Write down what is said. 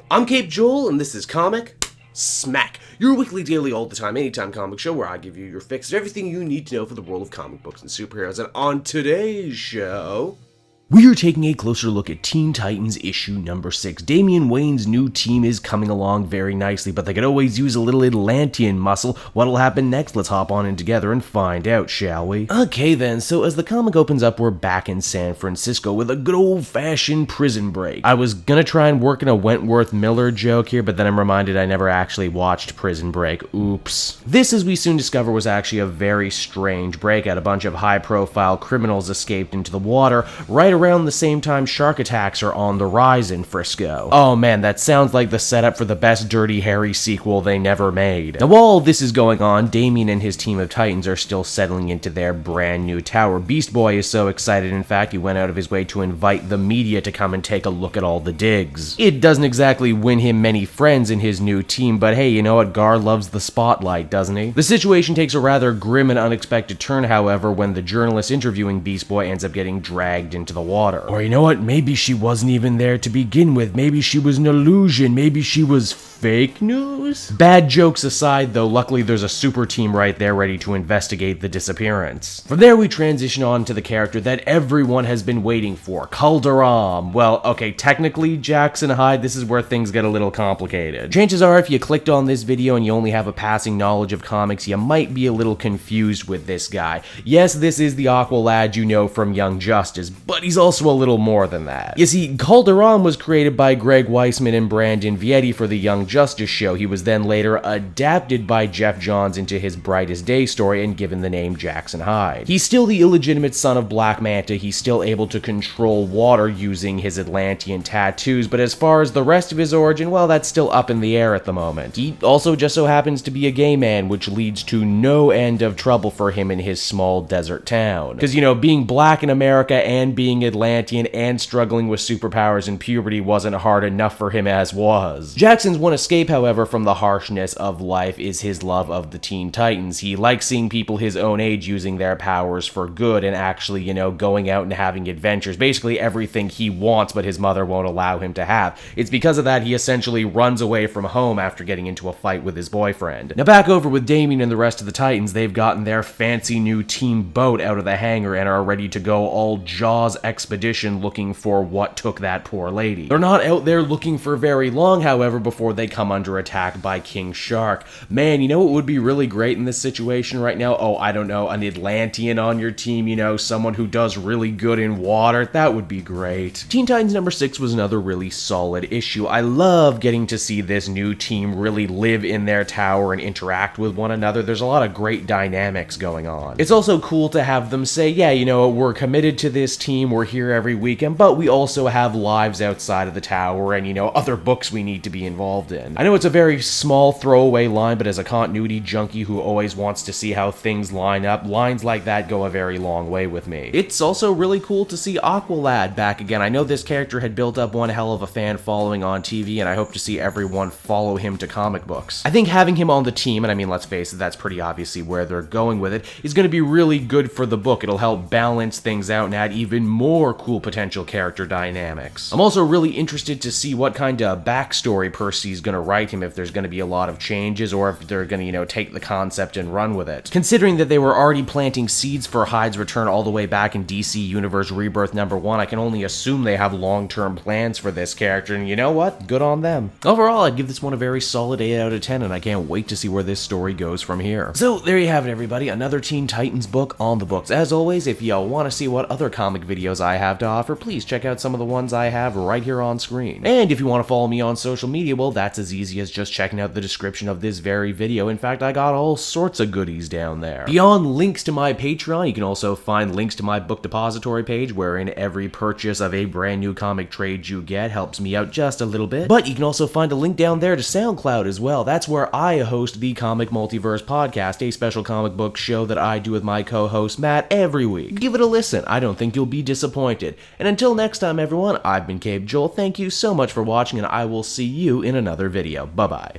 I'm Cape Joel, and this is Comic Smack, your weekly, daily, all the time, anytime comic show where I give you your fix of everything you need to know for the world of comic books and superheroes. And on today's show, we are taking a closer look at Teen Titans issue number 6. Damian Wayne's new team is coming along very nicely, but they could always use a little Atlantean muscle. What'll happen next? Let's hop on in together and find out, shall we? Okay then, so as the comic opens up, we're back in San Francisco with a good old-fashioned prison break. I was gonna try and work in a Wentworth Miller joke here, but then I'm reminded I never actually watched Prison Break. Oops. This, as we soon discover, was actually a very strange breakout. A bunch of high-profile criminals escaped into the water right around the same time shark attacks are on the rise in Frisco. Oh man, that sounds like the setup for the best Dirty Harry sequel they never made. Now while all this is going on, Damian and his team of Titans are still settling into their brand new tower. Beast Boy is so excited, in fact, he went out of his way to invite the media to come and take a look at all the digs. It doesn't exactly win him many friends in his new team, but hey, you know what? Gar loves the spotlight, doesn't he? The situation takes a rather grim and unexpected turn, however, when the journalist interviewing Beast Boy ends up getting dragged into the water. Or you know what, maybe she wasn't even there to begin with, maybe she was an illusion, maybe she was fake news? Bad jokes aside though, luckily there's a super team right there ready to investigate the disappearance. From there we transition on to the character that everyone has been waiting for, Calderon. Well, okay, technically Jackson Hyde, this is where things get a little complicated. Chances are if you clicked on this video and you only have a passing knowledge of comics, you might be a little confused with this guy. Yes, this is the Aqualad you know from Young Justice, but he's also a little more than that. You see, Calderon was created by Greg Weisman and Brandon Vietti for the Young Justice show. He was then later adapted by Jeff Johns into his Brightest Day story and given the name Jackson Hyde. He's still the illegitimate son of Black Manta. He's still able to control water using his Atlantean tattoos, but as far as the rest of his origin, well, that's still up in the air at the moment. He also just so happens to be a gay man, which leads to no end of trouble for him in his small desert town. Because, you know, being black in America and being Atlantean and struggling with superpowers in puberty wasn't hard enough for him as was. Jackson's one escape, however, from the harshness of life is his love of the Teen Titans. He likes seeing people his own age using their powers for good and actually, you know, going out and having adventures. Basically everything he wants but his mother won't allow him to have. It's because of that he essentially runs away from home after getting into a fight with his boyfriend. Now back over with Damian and the rest of the Titans, they've gotten their fancy new team boat out of the hangar and are ready to go all Jaws expedition looking for what took that poor lady. They're not out there looking for very long, however, before they come under attack by King Shark. Man, you know what would be really great in this situation right now? Oh, I don't know, an Atlantean on your team, you know, someone who does really good in water. That would be great. Teen Titans number 6 was another really solid issue. I love getting to see this new team really live in their tower and interact with one another. There's a lot of great dynamics going on. It's also cool to have them say, yeah, you know, we're committed to this team, we're here every weekend, but we also have lives outside of the tower and, you know, other books we need to be involved in. I know it's a very small throwaway line, but as a continuity junkie who always wants to see how things line up, lines like that go a very long way with me. It's also really cool to see Aqualad back again. I know this character had built up one hell of a fan following on TV, and I hope to see everyone follow him to comic books. I think having him on the team, and I mean, let's face it, that's pretty obviously where they're going with it, is going to be really good for the book. It'll help balance things out and add even more cool potential character dynamics. I'm also really interested to see what kind of backstory Percy's going to write him, if there's going to be a lot of changes or if they're going to, you know, take the concept and run with it. Considering that they were already planting seeds for Hyde's return all the way back in DC Universe Rebirth number 1, I can only assume they have long-term plans for this character, and you know what? Good on them. Overall, I'd give this one a very solid 8 out of 10, and I can't wait to see where this story goes from here. So there you have it, everybody, another Teen Titans book on the books. As always, if you want to see what other comic videos I have to offer, please check out some of the ones I have right here on screen. And if you want to follow me on social media, well, that's as easy as just checking out the description of this very video. In fact, I got all sorts of goodies down there. Beyond links to my Patreon, you can also find links to my book depository page, wherein every purchase of a brand new comic trade you get helps me out just a little bit. But you can also find a link down there to SoundCloud as well. That's where I host the Comic Multiverse Podcast, a special comic book show that I do with my co-host Matt every week. Give it a listen. I don't think you'll be disappointed. And until next time, everyone, I've been Cape Joel. Thank you so much for watching, and I will see you in another video. Bye-bye.